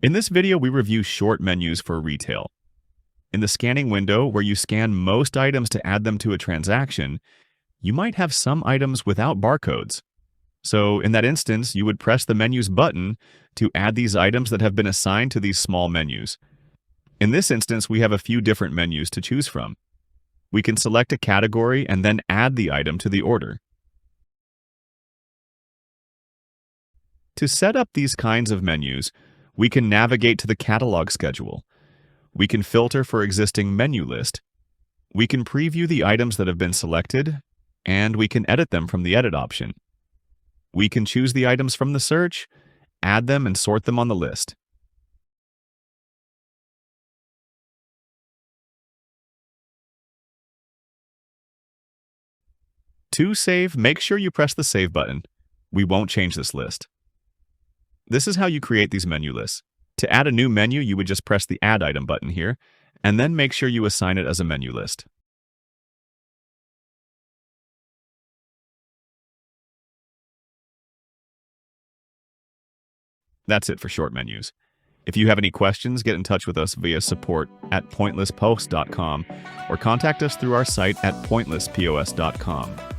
In this video, we review short menus for retail. In the scanning window, where you scan most items to add them to a transaction, you might have some items without barcodes. So in that instance, you would press the Menus button to add these items that have been assigned to these small menus. In this instance, we have a few different menus to choose from. We can select a category and then add the item to the order. To set up these kinds of menus, we can navigate to the catalog schedule. We can filter for existing menu list. We can preview the items that have been selected, and we can edit them from the edit option. We can choose the items from the search, add them, and sort them on the list. To save, make sure you press the Save button. We won't change this list. This is how you create these menu lists. To add a new menu, you would just press the Add Item button here, and then make sure you assign it as a menu list. That's it for short menus. If you have any questions, get in touch with us via support@pointlesspost.com or contact us through our site at pointlesspos.com.